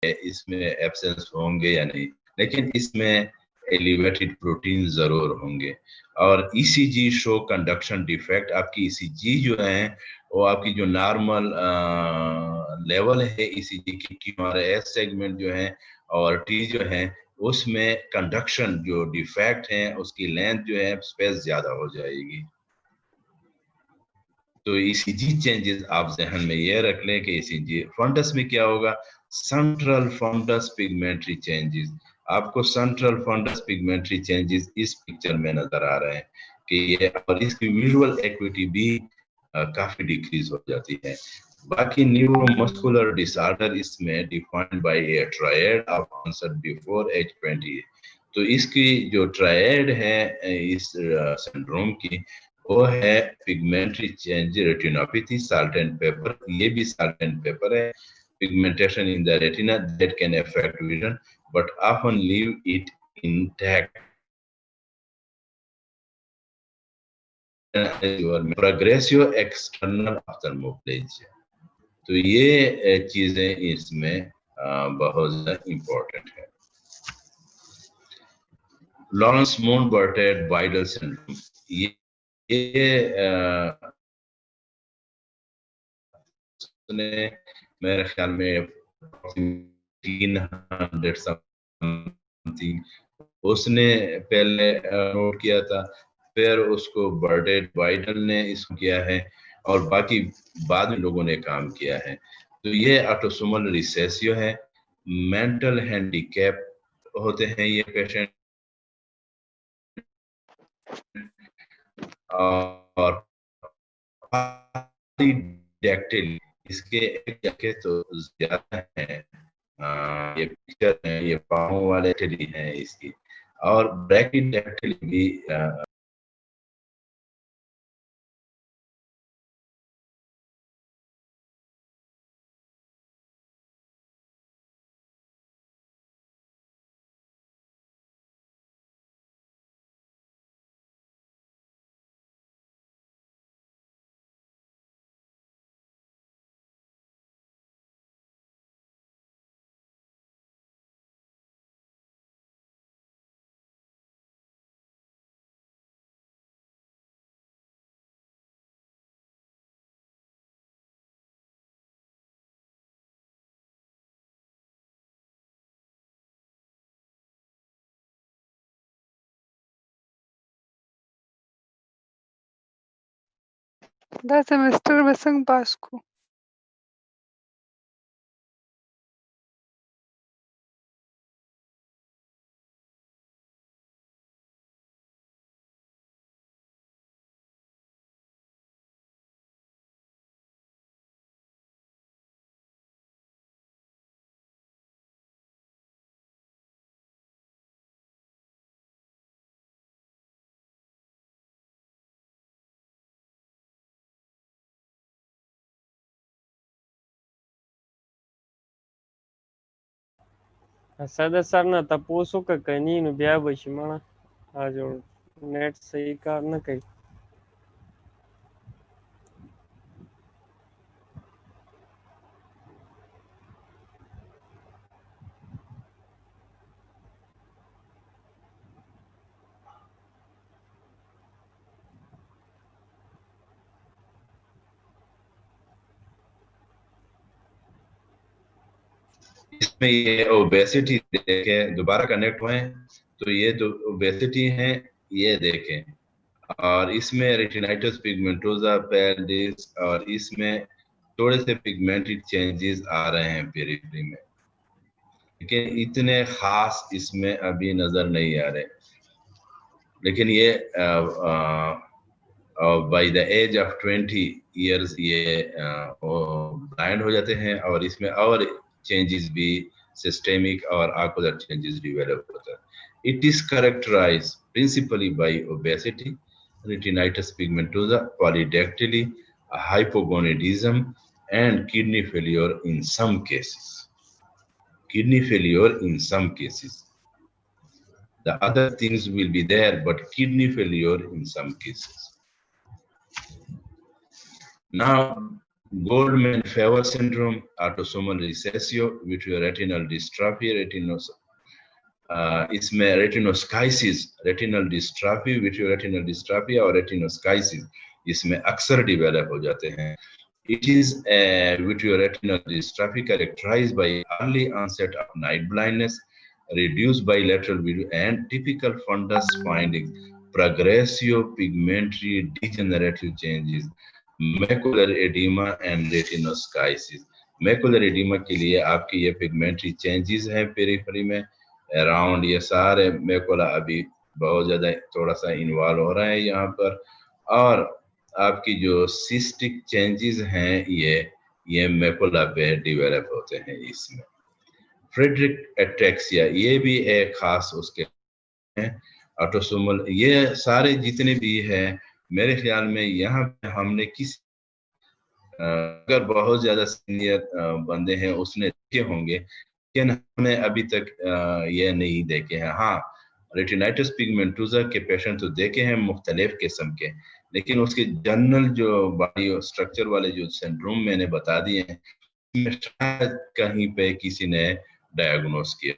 इसमें एब्सेंस होंगे या नहीं, लेकिन इसमें एलिवेटेड प्रोटीन जरूर होंगे। और ईसीजी शो कंडक्शन डिफेक्ट, आपकी ईसीजी जो है वो आपकी जो नॉर्मल लेवल है ईसीजी की टीआरएस सेगमेंट जो है और टी जो है उसमें कंडक्शन जो डिफेक्ट है उसकी लेंथ जो है स्पेस ज्यादा हो जाएगी। तो ईसीजी चेंजेस आप जहन में ये रख लें कि ईसीजी फंडस में क्या होगा, सेंट्रल फंडस पिगमेंटरी चेंजेस। आपको सेंट्रल फंडस पिगमेंटरी चेंजेस इस पिक्चर में नजर आ रहे हैं कि ये, और इसकी विजुअल एक्टिविटी भी काफी डिक्रीज हो जाती है। बाकी न्यूरोमस्कुलर डिसऑर्डर इसमें defined by a triad of answer before age 20। तो इसकी जो ट्रायड है इस सिंड्रोम की, वो है pigmentary change, retinopathy, salt and pepper, ये भी साल्ट एंड पेपर है, pigmentation in the retina that can affect vision but often leave it intact progressive external ophthalmoplegia. तो ये चीजें इसमें बहुत ज्यादा इंपॉर्टेंट है। Laurence Moon Bardet Biedl syndrome, ये मेरे ख्याल में 300 समथिंग उसने पहले नोट किया था, फिर उसको बर्टेड वाइडल ने इसको किया है और बाकी बाद में लोगों ने काम किया है। तो ये ऑटोसोमल रिसेसिव है, मेंटल हैंडीकैप होते हैं ये पेशेंट, और पॉलीडैक्टिल इसके एक जगह तो ज्यादा है। ये पिक्चर है, ये पाँव वाले टेली है इसकी, और ब्रैकिडैक्टिल भी Da semestre basang Pasco. सदा सर ना तपोसो का कनी नु ब्या बशी माना आ जो नेट सही कार न कई इसमें ये ओबेसिटी देखें, दोबारा कनेक्ट हुए तो ये जो ओबेसिटी है ये देखें, और इसमें रेटिनाइटिस पिगमेंटोसा पैलिस, और इसमें थोड़े से पिगमेंटेड चेंजेस आ रहे हैं पेरिफेरी में, लेकिन इतने खास इसमें अभी नजर नहीं आ रहे। लेकिन ये by the age of 20 years ये ब्लाइंड हो जाते हैं, और इसमें और चेंजेस भी सिस्टेमिक और आकुलर चेंजेस डेवलप होता है। It is characterised principally by obesity, retinitis pigmentosa, polydactyly, hypogonadism, and kidney failure in some cases. Kidney failure in some cases. The other things will be there, but kidney failure in some cases. Now, Goldman-Favre syndrome, autosomal recessive, vitreoretinal dystrophy, इसमें रेटिनोस्काइसिस, retinal dystrophy, vitreoretinal dystrophy और रेटिनोस्काइसिस इसमें अक्सर develop हो जाते हैं. It is a vitreoretinal dystrophy characterized by early onset of night blindness, reduced bilateral vision, and typical fundus findings, progressive pigmentary degenerative changes, macular edema and retinoschisis. Macular edema के लिए आपके ये pigmentary changes हैं periphery में around, ये सारे macula अभी बहुत ज्यादा थोड़ा सा इन्वॉल्व हो रहा है यहाँ पर. और आपकी जो सिस्टिक चेंजेस हैं ये मैकुला पे डेवलप होते हैं इसमें. फ्रेडरिक एटेक्सिया ये भी एक खास उसके हैं. ऑटोसोमल, ये सारे जितने भी है मेरे ख्याल में यहाँ पे हमने किस अगर बहुत ज्यादा सीनियर बंदे हैं उसने देखे होंगे, लेकिन हमने अभी तक ये नहीं देखे हैं. हाँ, रेटिनाइटिस पिगमेंटोसा के पेशेंट तो देखे हैं मुख्तलिफ किस्म के, लेकिन उसके जनरल जो बॉडी स्ट्रक्चर वाले जो सिंड्रोम मैंने बता दिए हैं शायद कहीं पे किसी ने डायग्नोस किया.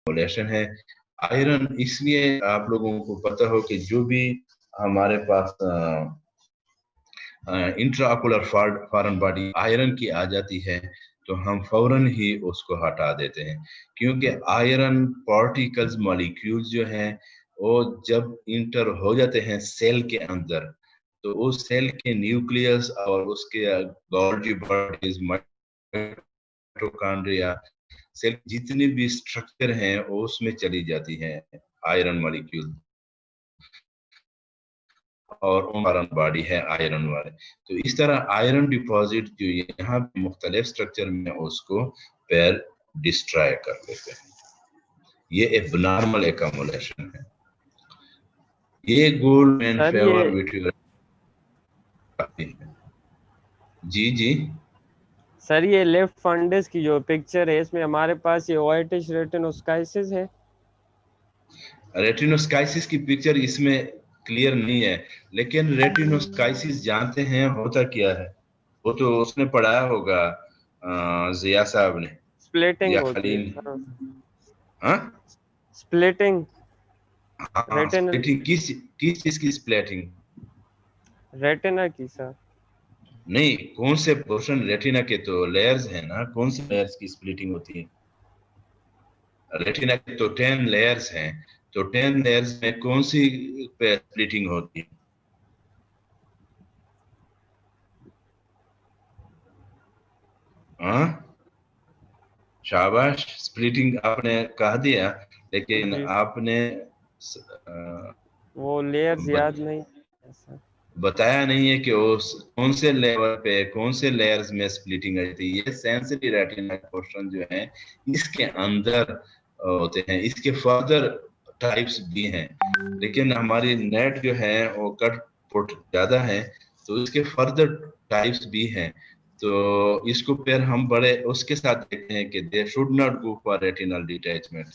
है आयरन, इसलिए आप लोगों को पता हो कि जो भी हमारे पास इंट्राऑकुलर फॉरेन बॉडी आयरन की आ जाती है तो हम फौरन ही उसको हटा देते हैं, क्योंकि आयरन पार्टिकल्स मॉलिक्यूल्स जो हैं वो जब इंटर हो जाते हैं सेल के अंदर तो उस सेल के न्यूक्लियस और उसके गोल्गी बॉडीज, माइटोकॉन्ड्रिया, सेल जितने भी स्ट्रक्चर हैं वो उसमें चली जाती हैं आयरन मॉलिक्यूल, और फॉरेन बॉडी है आयरन वाले. तो इस तरह आयरन डिपॉजिट जो यहाँ पे मुख्तलिफ स्ट्रक्चर में उसको पैर डिस्ट्रॉय कर देते हैं. ये एक नॉर्मल एक्यूमुलेशन है. ये गोल्डमैन-फेवर विट्रियो. जी जी सर, ये लेफ्ट फंडस की जो पिक्चर है इसमें हमारे पास ये व्हाइटिश रेटिनोस्काइसिस है. रेटिनोस्काइसिस की पिक्चर इसमें क्लियर नहीं है, लेकिन रेटिनोस्काइसिस जानते हैं होता क्या है, वो तो उसने पढ़ाया होगा जिया साहब ने. स्प्लिटिंग होती है. हाँ, स्प्लिटिंग. स्प्लिटिंग किस चीज की स्प्लिटिंग? रेटिना की सर. नहीं, कौन से पोर्शन? रेटिना के तो लेयर्स हैं ना, कौन से लेयर्स की स्प्लिटिंग होती है? रेटिना के तो 10 लेयर्स हैं, तो 10 लेयर्स में कौन सी पे स्प्लिटिंग होती है? हाँ, शाबाश, स्प्लिटिंग आपने कह दिया, लेकिन आपने वो लेयर्स याद नहीं बताया नहीं है कि वो कौन से लेवल पे कौन से लेयर्स में स्प्लिटिंग आती है. ये सेंसरी रेटिना पोर्शन जो है इसके अंदर होते हैं, इसके फर्दर टाइप्स भी हैं, लेकिन हमारी नेट जो है वो कट पुट ज्यादा है तो इसके फर्दर टाइप्स भी हैं. तो इसको फिर हम बड़े उसके साथ देखते हैं कि they should not go for retinal detachment,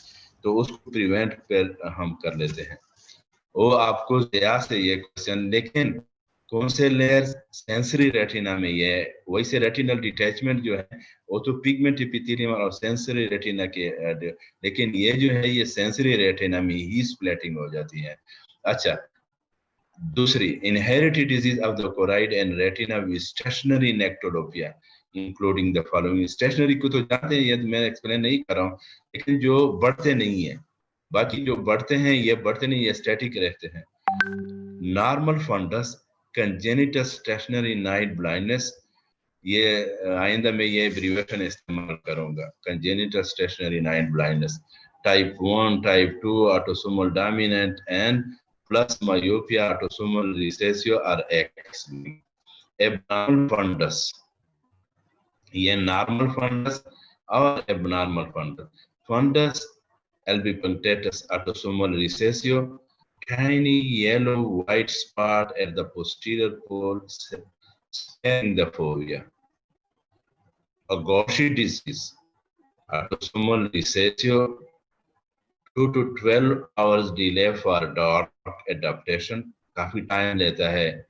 तो उसको प्रिवेंट फिर हम कर लेते हैं. वो आपको दया से ये क्वेश्चन, लेकिन कौन से लेयर सेंसरी रेटिना में ये वैसे रेटिनल डिटैचमेंट जो है वो तो पिगमेंट एपिथेलियम और सेंसरी रेटिना के, लेकिन ये जो है ये सेंसरी रेटिना में ही स्प्लिटिंग हो जाती है. अच्छा, दूसरी inherited disease of the choroid and retina with stationary nyctalopia including the following. Stationary को तो जानते हैं, ये मैं एक्सप्लेन नहीं कर रहा हूँ, लेकिन जो बढ़ते नहीं है, बाकी जो बढ़ते हैं ये बढ़ते नहीं, ये स्टैटिक रहते हैं. Normal fundus, congenital stationary night blindness, ये आइंदा में ये एब्रिविएशन इस्तेमाल करूंगा, congenital stationary night blindness, type 1, type 2, autosomal dominant and plus myopia, autosomal recessive or X-linked. Abnormal fundus, ये normal fundus or abnormal fundus. Fundus albipunctatus, autosomal recessive, tiny yellow white spot at the posterior pole sparing the fovea. A Gaucher disease, autosomal recessive, 2 to 12 hours delay for dark adaptation. काफी time लेता है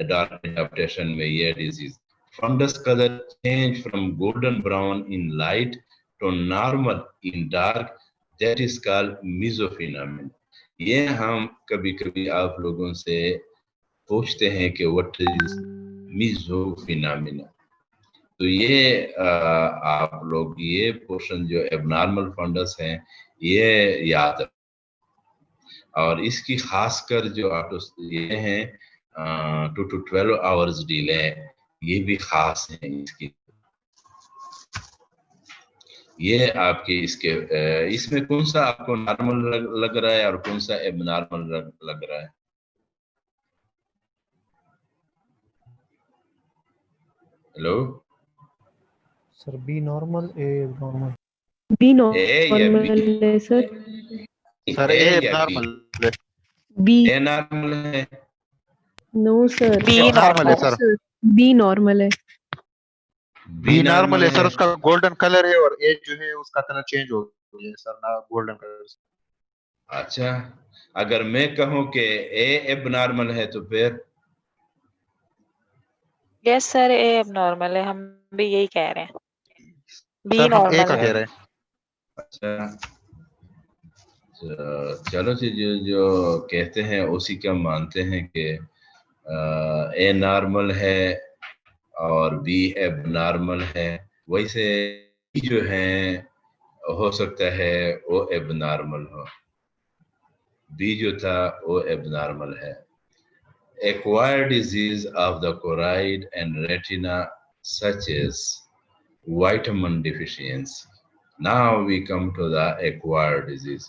dark adaptation में ये disease. Fundus color change from golden brown in light to normal in dark, that is called mesophenomenon. ये हम कभी कभी आप लोगों से पूछते हैं कि what is mesophenomenon. तो ये आप लोग ये पोर्शन जो एबनॉर्मल फंडस है ये याद रखें और इसकी खासकर जो ये हैं 2 to 12 आवर्स डिले ये भी खास है इसकी. ये आपके इसके इसमें कौन सा आपको नॉर्मल लग रहा है और कौन सा एबनॉर्मल लग रहा है? Hello sir, B normal, a normal. B normal है सर. सर ए नॉर्मल है. बी ए नॉर्मल है. नो सर, बी नॉर्मल है सर. बी नॉर्मल है. बी नॉर्मल है सर. उसका गोल्डन कलर है और ए जो है उसका कलर चेंज हो गया सर, ना गोल्डन कलर. अच्छा, अगर मैं कहूं कि ए एबनॉर्मल है तो फिर? यस सर, ए एबनॉर्मल है. हम भी यही कह रहे हैं. बी सर हम ए नॉर्मल का है. कह रहे हैं. अच्छा, चलो जी, जो कहते हैं उसी का मानते हैं कि ए नॉर्मल है और बी एबनॉर्मल है. वैसे जो है हो सकता है वो एबनॉर्मल हो. बी जो था वो एबनॉर्मल है. Acquired disease of the choroid and retina such as vitamin deficiency. Now we come to the acquired disease.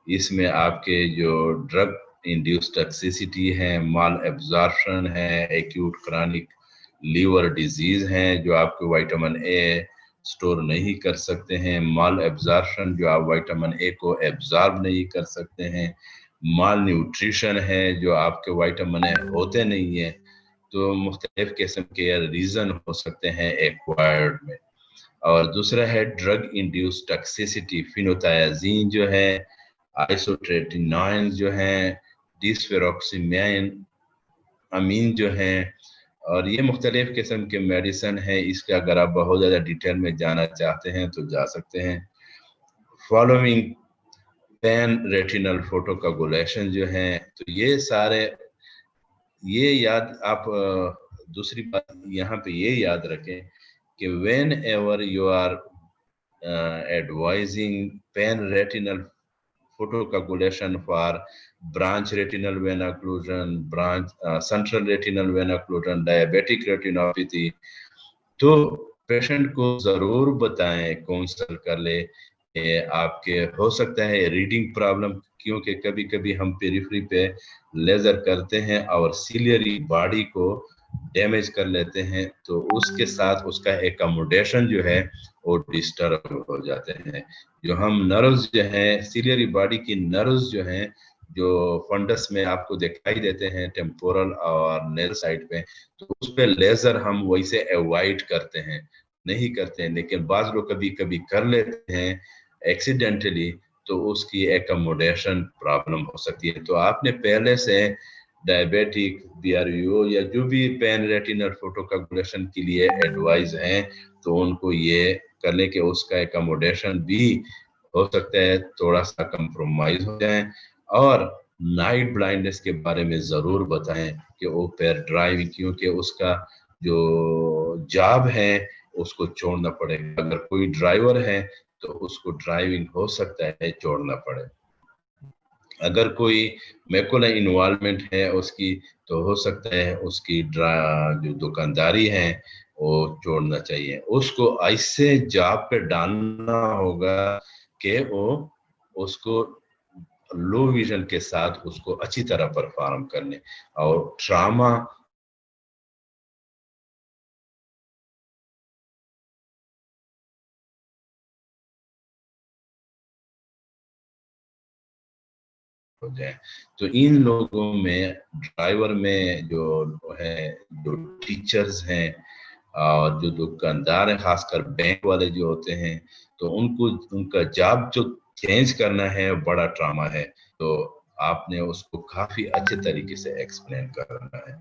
इसमें आपके जो ड्रग इंड्यूस्ड टॉक्सिसिटी है, माल एब्जॉर्प्शन है, एक्यूट क्रॉनिक लीवर डिजीज हैं जो आपके विटामिन ए स्टोर नहीं कर सकते हैं, माल एब्जॉर्प्शन जो आप विटामिन ए को एब्जॉर्ब नहीं कर सकते हैं, माल न्यूट्रिशन है जो आपके विटामिन ए होते नहीं है. तो मुख्तलिफ किस्म के रीज़न हो सकते हैं एक्वायर्ड में. और दूसरा है ड्रग इंड्यूस्ड टॉक्सिसिटी, फिनोथायाजीन जो है, आइसोट्रेटिनॉइन जो है, डिसफेरोक्सिमाइन अमीन जो है, और ये मुख्तलिफ किस्म के मेडिसिन है. इसके अगर आप बहुत ज़्यादा डिटेल में जाना चाहते हैं तो जा सकते हैं. फॉलोइंग पैन रेटिनल फोटोकोगुलेशन जो है, तो ये सारे ये याद आप दूसरी बात यहाँ पे ये याद रखें कि whenever you are advising pan retinal photocoagulation for branch retinal vein occlusion, branch central retinal vein occlusion, diabetic retinopathy, तो पेशेंट को जरूर बताएं, काउंसल कर ले. आपके हो सकता है रीडिंग प्रॉब्लम, क्योंकि कभी कभी हम पेरिफेरी पे लेजर करते हैं और सिलियरी बॉडी को डैमेज कर लेते हैं, तो उसके साथ उसका एकोमोडेशन जो है वो डिस्टर्ब हो जाते हैं. जो हम नर्व्स जो हैं, सिलियरी बॉडी की नर्व्स जो हैं, जो फंडस में आपको दिखाई देते हैं टेम्पोरल और नेल साइड पे, तो उस पे लेजर हम वैसे अवॉइड करते हैं, नहीं करते हैं. लेकिन बाज़ लोग कभी कभी कर लेते हैं एक्सीडेंटली, तो उसकी एकोमोडेशन प्रॉब्लम हो सकती है. तो आपने पहले से डायबिटिक, BRVO या जो भी पैन रेटिनल फोटोकोगुलेशन के लिए एडवाइस हैं, तो उनको ये कर लें कि उसका एकोमोडेशन भी हो सकता है थोड़ा सा कंप्रोमाइज हो जाए. और नाइट ब्लाइंडनेस के बारे में ज़रूर बताएं कि वो पैर ड्राइविंग, क्योंकि उसका जो जॉब है उसको छोड़ना पड़ेगा. अगर कोई ड्राइवर है तो उसको ड्राइविंग हो सकता है छोड़ना पड़े. अगर कोई मैकुलर इन्वॉल्वमेंट है उसकी, तो हो सकता है उसकी जो दुकानदारी है वो छोड़ना चाहिए. उसको ऐसे जॉब पे डालना होगा कि वो उसको लो विजन के साथ उसको अच्छी तरह परफॉर्म करने। और ट्रामा हो जाए। तो इन लोगों में, ड्राइवर में जो है, जो टीचर्स हैं और जो दुकानदार हैं, खासकर बैंक वाले जो होते हैं, तो उनको उनका जॉब जो चेंज करना है बड़ा ट्रामा है। तो आपने उसको काफी अच्छे तरीके से एक्सप्लेन करना है।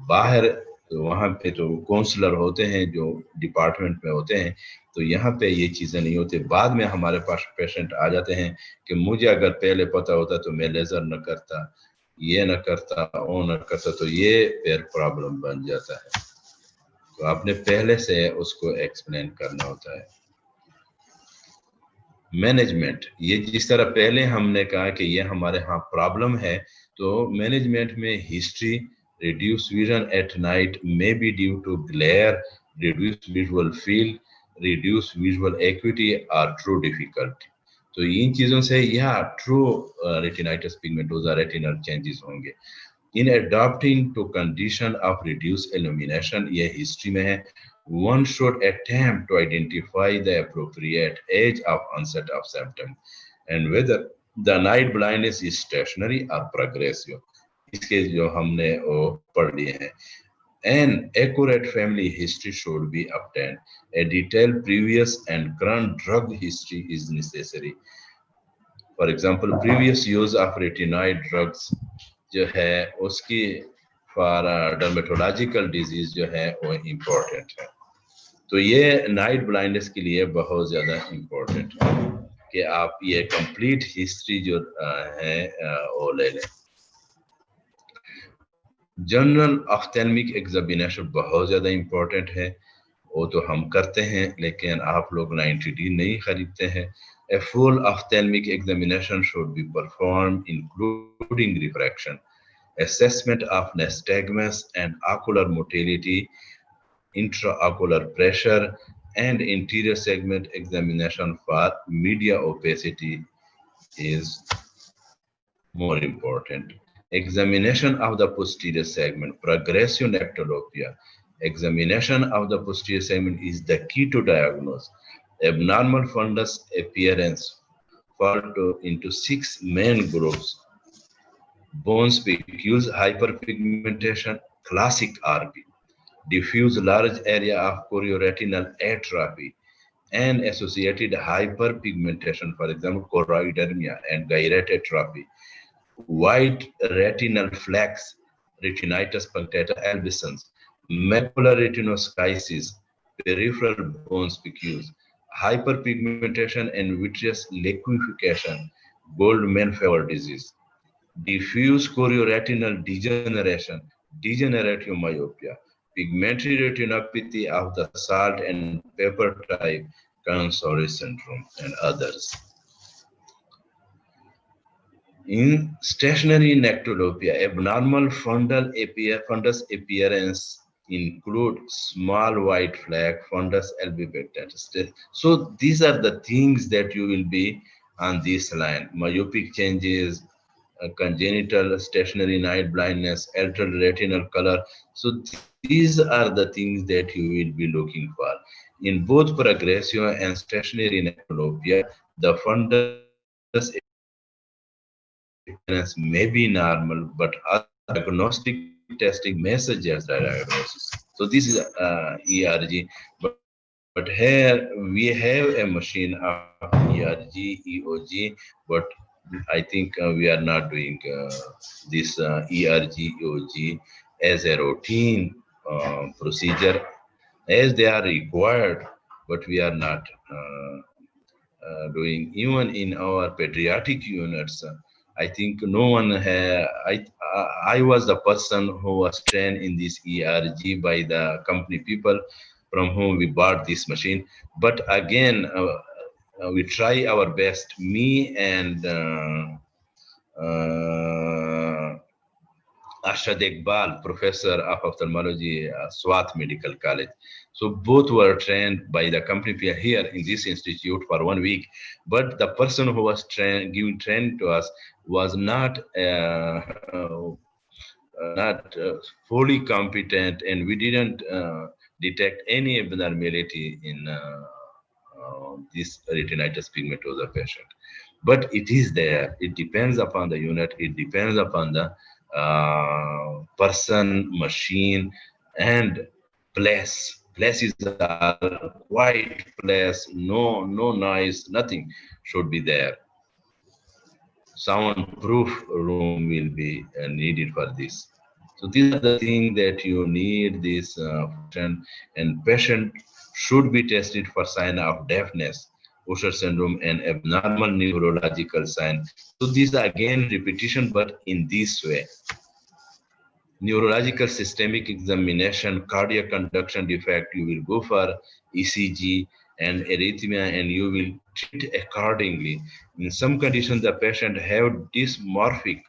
बाहर वहाँ पे जो काउंसलर होते हैं, जो डिपार्टमेंट में होते हैं, तो यहाँ पे ये चीजें नहीं होती। बाद में हमारे पास पेशेंट आ जाते हैं कि मुझे अगर पहले पता होता तो मैं लेजर न करता, ये न करता, वो न करता, तो ये फिर प्रॉब्लम बन जाता है। तो आपने पहले से उसको एक्सप्लेन करना होता है। मैनेजमेंट, ये जिस तरह पहले हमने कहा कि ये हमारे यहाँ प्रॉब्लम है, तो मैनेजमेंट में history, reduce vision at night may be due to glare, reduce visual field, reduce visual acuity are true difficult. तो इन चीजों से यह true retinitis pigmentosa retinal changes होंगे। In adopting to condition of reduce illumination, ये history में है। One should attempt to identify the appropriate age of onset of symptom and whether the night blindness is stationary or progressive. इसके जो हमने वो पढ़ लिए हैं। An accurate family history should be obtained. A detailed previous and current drug history is necessary. For example, previous use of retinoid drugs जो है उसकी for dermatological disease जो है वो important है। तो ये नाइट ब्लाइंडनेस के लिए बहुत ज्यादा इम्पोर्टेंट है कि आप ये कंप्लीट हिस्ट्री जो है वो ले लें। जनरल ऑफ्थेल्मिक एग्जामिनेशन बहुत ज्यादा इम्पोर्टेंट है, वो तो हम करते हैं, लेकिन आप लोग 90D नहीं खरीदते हैं। A full ophthalmic examination should be performed including refraction, assessment of nystagmus and ocular motility, intraocular pressure, and interior segment examination for media opacity is more important. Examination of the posterior segment, progressive nectalopia. Examination of the posterior segment is the key to diagnose. Abnormal fundus appearance fall into 6 main groups: bone spicules, hyperpigmentation, classic RP, diffuse large area of chorioretinal atrophy, and associated hyperpigmentation, for example, choroidermia and gyrate atrophy, white retinal flecks, retinitis punctata albicans, macular retinoschisis, peripheral bone spicules, hyperpigmentation and vitreous liquefaction, Goldman-Favre disease, diffuse chorioretinal degeneration, degenerative myopia, pigmentary retinopathy of the salt and pepper type, Kansori syndrome, and others. In stationary nectalopia, abnormal fundus appearance include small white flag, fundus albicans. So these are the things that you will be on this line: myopic changes, congenital stationary night blindness, altered retinal color. So these are the things that you will be looking for. In both progressive and stationary nectalopia, the fundus appearance may be normal, but diagnostic testing may suggest the diagnosis. So this is ERG, but here we have a machine of ERG, EOG, but I think we are not doing this ERG, EOG as a routine procedure, as they are required, but we are not doing. Even in our pediatric units, I think no one I was the person who was trained in this ERG by the company people from whom we bought this machine. But again, we try our best, me and Arshad Iqbal, professor of ophthalmology, Swat Medical College. So both were trained by the company here in this institute for 1 week. But the person who was giving training to us was not fully competent, and we didn't detect any abnormality in this retinitis pigmentosa patient. But it is there. It depends upon the unit. It depends upon the person, machine, and place. Places are quiet place. No noise. Nothing should be there. Soundproof room will be needed for this. So these are the things that you need this function, and patient should be tested for sign of deafness, Usher syndrome, and abnormal neurological sign. So these are again repetition, but in this way. Neurological systemic examination, cardiac conduction defect, you will go for ECG and arrhythmia, and you will treat accordingly. In some conditions, the patient have dysmorphic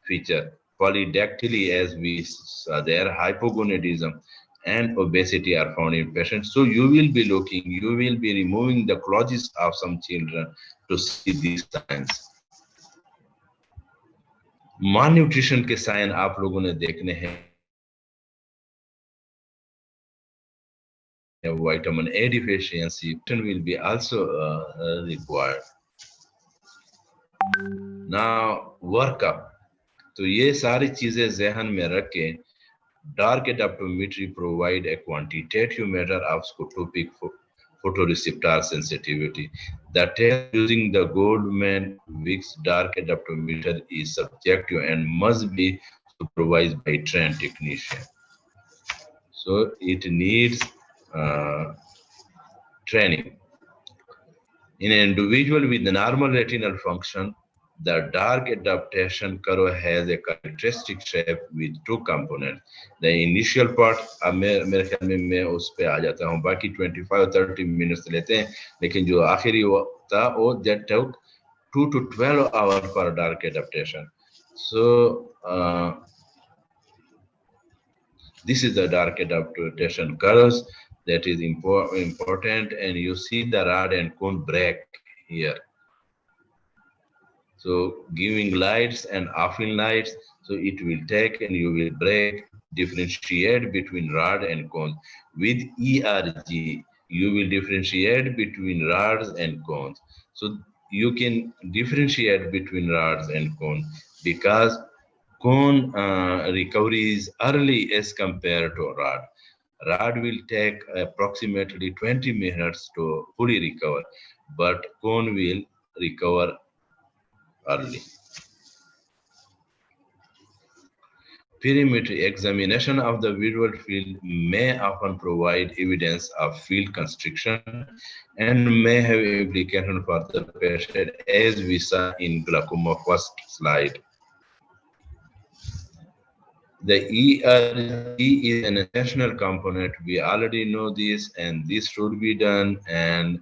feature, polydactyly, as we saw there, hypogonadism, and obesity are found in patients. So you will be looking, you will be removing the clothes of some children to see these signs. Malnutrition के sign आप लोगों ने देखने हैं, vitamin A deficiency will be also required. Now workup, तो ये सारी चीजें ज़हन में रख के dark adaptometry provide a quantitative measure of scotopic photoreceptor sensitivity. The test using the Goldman-Wicks dark adaptometer is subjective and must be supervised by trained technician. So it needs training. In an individual with normal retinal function, the dark adaptation curve has a characteristic shape with two components. The initial part, मेरे ख्याल में मैं उस पे आ जाता हूँ, बाकी 25-30 minutes लेते हैं, लेकिन जो आखिरी था वो that took 2 to 12 hours for dark adaptation. So this is the dark adaptation curves that is important, and you see the rod and cone break here. So giving lights and offing lights, so it will take and you will break, differentiate between rod and cones. With ERG, you will differentiate between rods and cones. So you can differentiate between rods and cones because cone recovery is early as compared to rod. Rod will take approximately 20 minutes to fully recover, but cone will recover early. Perimetry examination of the visual field may often provide evidence of field constriction and may have implication for the patient, as we saw in glaucoma first slide. The ERG is an essential component. We already know this, and this should be done. And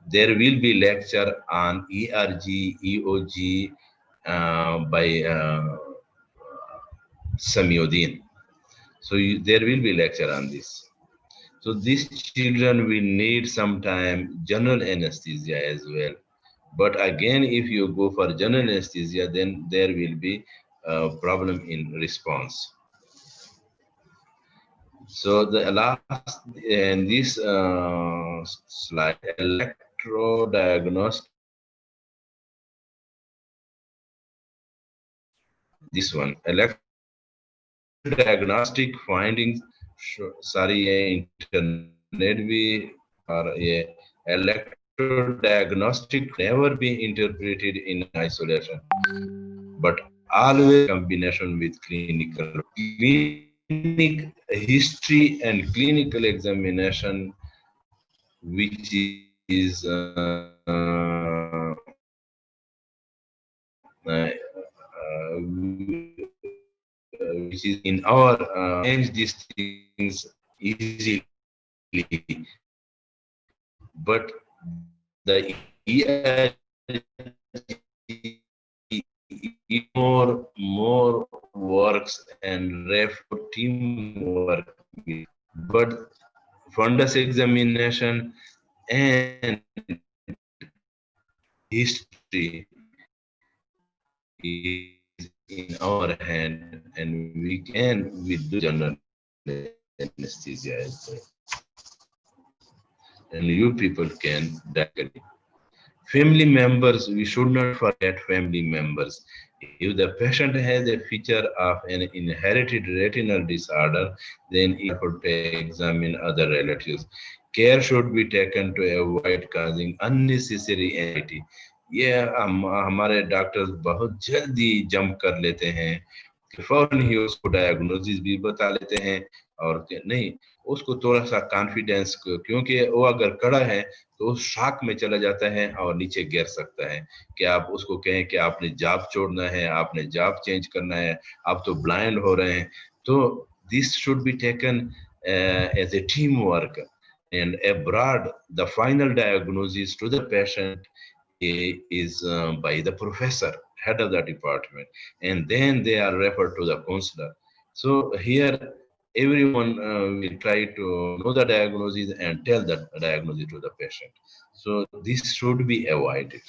there will be lecture on ERG, EOG by Samiuddin. So there will be lecture on this. So these children will need some time general anesthesia as well. But again, if you go for general anesthesia, then there will be a problem in response. So the last in this slide, electrodiagnostic. This one, electrodiagnostic findings. Sorry, internet भी और ये electrodiagnostic never be interpreted in isolation, but always combination with clinical history and clinical examination, which is which is in our change these things easily, but the ERG more works and ref teamwork, but fundus examination and history is in our hand, and we do general anesthesia as well. And you people can directly. Family members, we should not forget family members. If the patient has a feature of an inherited retinal disorder, then it should examine other relatives. Care should be taken to avoid causing unnecessary anxiety. ये हमारे doctors बहुत जल्दी jump कर लेते हैं कि फौरन ही उसको डायग्नोसिस भी बता लेते हैं, और नहीं, उसको थोड़ा सा कॉन्फिडेंस, क्योंकि वो अगर कड़ा है तो उस शॉक में चला जाता है और नीचे गिर सकता है। कि आप उसको कहें कि आपने जॉब छोड़ना है, आपने जॉब चेंज करना है, आप तो ब्लाइंड हो रहे हैं। तो this should be taken as a team work, and abroad the final diagnosis to the patient is by the professor, head of the department, and then they are referred to the counselor. So here everyone will try to know the diagnosis and tell the diagnosis to the patient. So this should be avoided,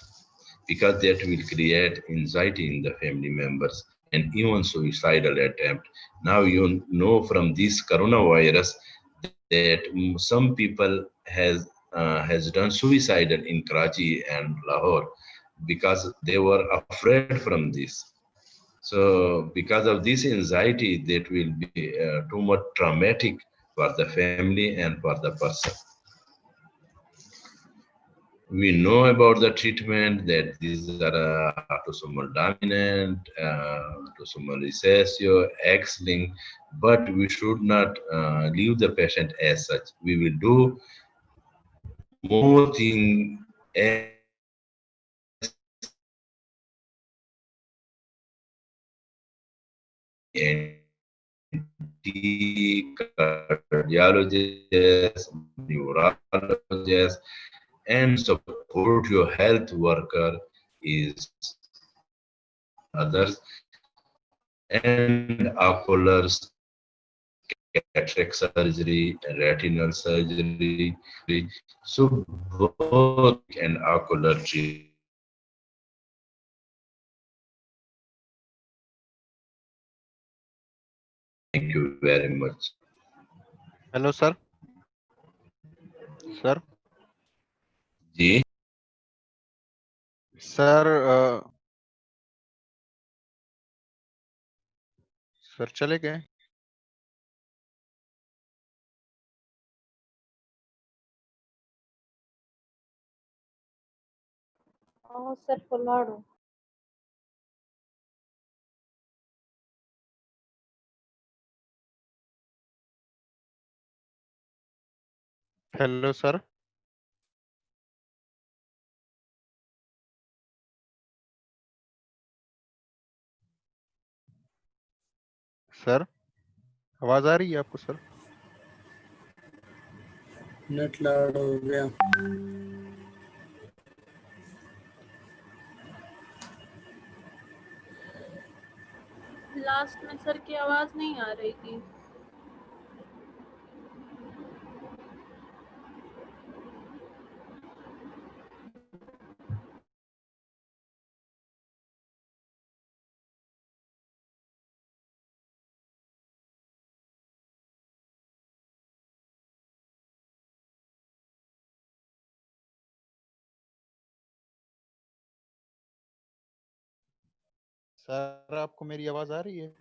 because that will create anxiety in the family members and even suicidal attempt. Now you know from this coronavirus that some people has done suicidal in Karachi and Lahore because they were afraid from this. So because of this anxiety, that will be too much traumatic for the family and for the person. We know about the treatment, that these are autosomal dominant, autosomal recessive, X-linked, but we should not leave the patient as such. We will do more things as cardiologist, neurologist, and support your health worker is others, and oculars, cataract surgery, retinal surgery. So both and ocular treatment. Thank you very much. Hello, sir. Sir. Ji. Sir. Sir, चले गए? Sir फुलवाड़ो। Hello, sir. Sir आवाज आ रही है आपको sir? Net lead हो गया। Last में sir की आवाज नहीं आ रही थी। सर आपको मेरी आवाज आ रही है?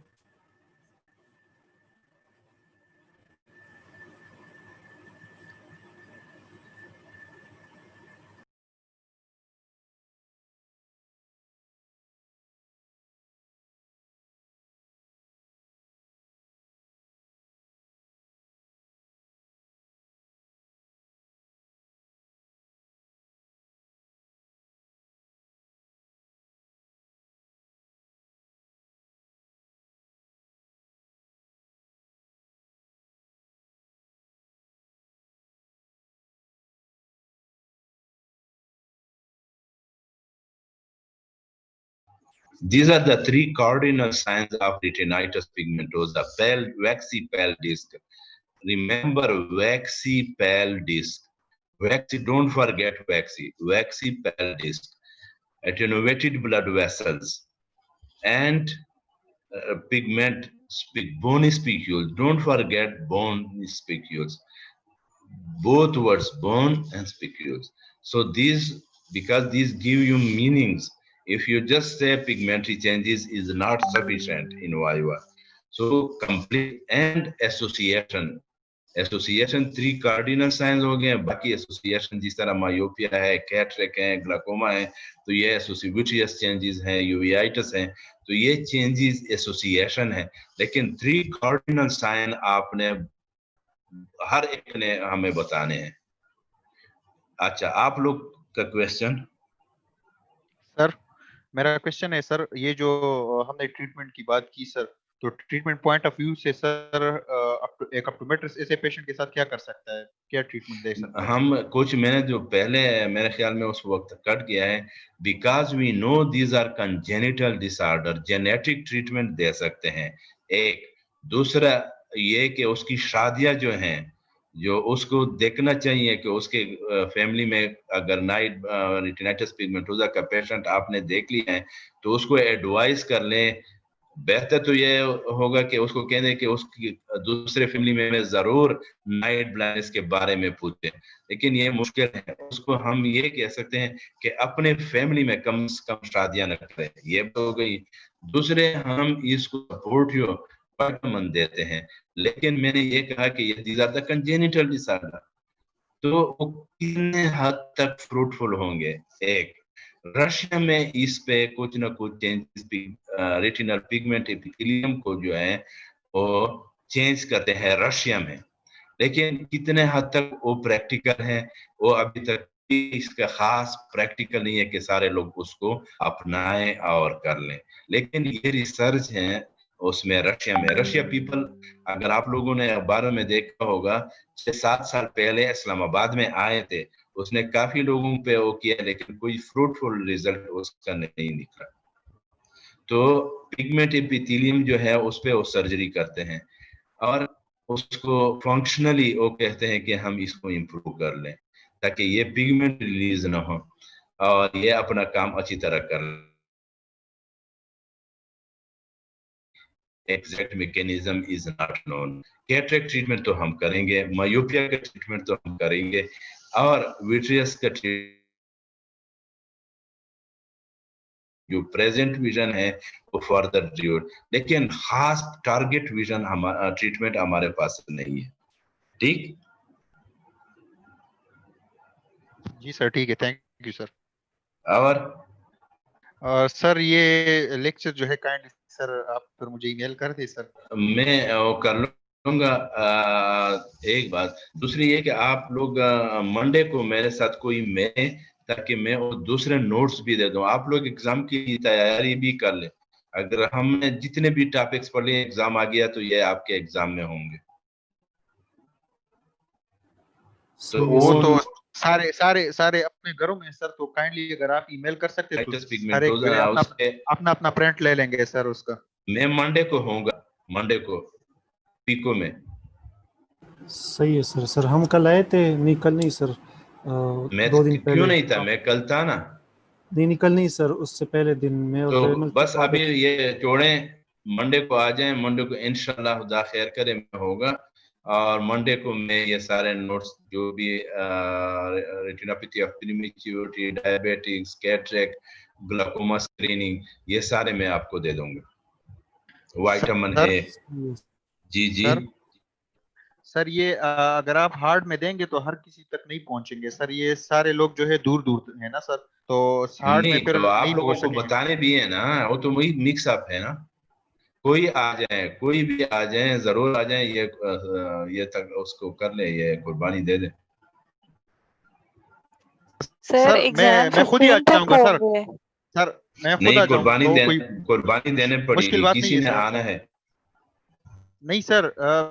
These are the three cardinal signs of retinitis pigmentosa. Pale, waxy pale disc. Remember waxy pale disc. Waxy, don't forget waxy. Waxy pale disc. Attenuated blood vessels. And bony spicules. Don't forget bony spicules. Both words, bone and spicules. So these, because these give you meanings. If you just say pigmentary changes is not sufficient in Viva. So complete and association. Association 3 cardinal signs हो गए. बाकी association जिस तरह myopia है, cataract है, glaucoma है, तो ये vitreous changes हैं, uveitis हैं, तो ये changes association है. लेकिन 3 cardinal sign आपने हर एक ने हमें बताने हैं. अच्छा, आप लोग का क्वेश्चन. सर मेरा क्वेश्चन है सर, ये जो हमने ट्रीटमेंट की बात की सर, तो ट्रीटमेंट पॉइंट ऑफ व्यू से सर एक ऑप्टोमेट्रिस्ट ऐसे पेशेंट के साथ क्या कर सकता है, क्या ट्रीटमेंट दे सकता है? हम कुछ मैंने जो पहले मेरे ख्याल में उस वक्त कट किया है, because we know these are congenital disorder, genetic treatment दे सकते हैं. एक दूसरा ये कि उसकी शादियां जो हैं, जो उसको देखना चाहिए कि उसके फैमिली में अगर नाइट रेटिनाइटिस पिगमेंटोसा का पेशेंट आपने देख लिया है तो उसको एडवाइस कर लें. बेहतर तो ये होगा कि उसको कह दें कि उसकी दूसरे फैमिली में जरूर नाइट ब्लाइंडनेस के बारे में पूछें, लेकिन ये मुश्किल है. उसको हम ये कह सकते हैं कि अपने फैमिली में कम से कम शादियां न करें. ये हो गई. दूसरे हम इसको सपोर्टिव मन देते हैं, लेकिन मैंने ये कहा कि ये these are the congenital disorder, तो वो कितने हद तक फ्रूटफुल होंगे. एक रशिया में इस पे कुछ ना कुछ चेंजेस रेटिनल पिगमेंट एपिथेलियम को जो है वो चेंज करते हैं रशिया में, लेकिन कितने हद तक वो प्रैक्टिकल है वो अभी तक इसका खास प्रैक्टिकल नहीं है कि सारे लोग उसको अपनाएं और कर लें. लेकिन ये रिसर्च है उसमें रशिया में. रशिया पीपल, अगर आप लोगों ने अखबारों में देखा होगा, 6-7 साल पहले इस्लामाबाद में आए थे, उसने काफी लोगों पे वो किया, लेकिन कोई फ्रूटफुल रिजल्ट उसका नहीं निकला. तो पिगमेंट एपिथेलियम जो है उस पे वो सर्जरी करते हैं और उसको फंक्शनली वो कहते हैं कि हम इसको इम्प्रूव कर लें ताकि ये पिगमेंट रिलीज ना हो और ये अपना काम अच्छी तरह कर लें. Exact mechanism is not known. Cataract treatment तो हम करेंगे, मायोपिया का ट्रीटमेंट तो हम करेंगे और विट्रियस का जो प्रेजेंट विजन है वो फर्दर ड्यूर, लेकिन खास टारगेट विजन हमारा ट्रीटमेंट हमारे पास नहीं है. ठीक. जी सर, ठीक है, थैंक यू सर. और सर ये लेक्चर जो है काइंडली सर आप फिर मुझे ईमेल कर दे सर. मैं वो कर लूंगा. एक बात. दूसरी ये कि आप लोग मंडे को मेरे साथ कोई मैं, ताकि मैं वो दूसरे नोट्स भी दे दूं. आप लोग एग्जाम की तैयारी भी कर लें. अगर हमने जितने भी टॉपिक्स पढ़ लिए, एग्जाम आ गया तो ये आपके एग्जाम में होंगे. तो वो तो सारे अपने घरों में सर, तो काइंडली अगर आप ईमेल कर सकते हैं तो अपना प्रिंट ले लेंगे सर उसका. मैं मंडे को होऊंगा, मंडे को पीको में. सही है सर. सर हम कल आए थे, नहीं कल नहीं सर, मैं 2 दिन पहले. क्यों नहीं था? मैं कल था ना. नहीं कल नहीं सर, उससे पहले दिन में. तो बस अभी ये जोड़ें, मंडे को आ जाएं. मंडे को इंशाल्लाह खुदा खैर करे मैं होगा और मंडे को मैं ये सारे नोट्स जो भी retinopathy of prematurity, diabetics, cataract, glaucoma screening, ये सारे मैं आपको दे दूंगा. Vitamin A. जी सर ये अगर आप हार्ड में देंगे तो हर किसी तक नहीं पहुंचेंगे सर. ये सारे लोग जो है दूर है ना सर, तो हार्ड में फिर तो आप लोगों को बताने भी है ना, वो तो वही मिक्स अप है ना. कोई आ जाए, कोई भी आ जाए, जरूर आ जाए, ये तक उसको कर ले, ये कुर्बानी दे दे. सर मैं खुद ही आ जाऊंगा सर. मैं खुद आ जाऊंगा. कुर्बानी देने पड़ेगी, किसी ने आना है. नहीं सर,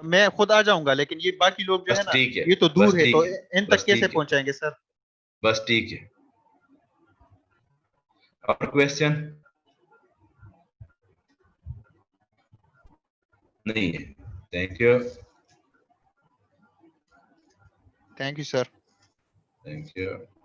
मैं खुद आ जाऊंगा, लेकिन ये बाकी लोग जो है ना, ये तो दूर है, तो इन तक कैसे पहुंचाएंगे सर? बस ठीक है. और क्वेश्चन? नहीं है। Thank you. Thank you sir. Thank you.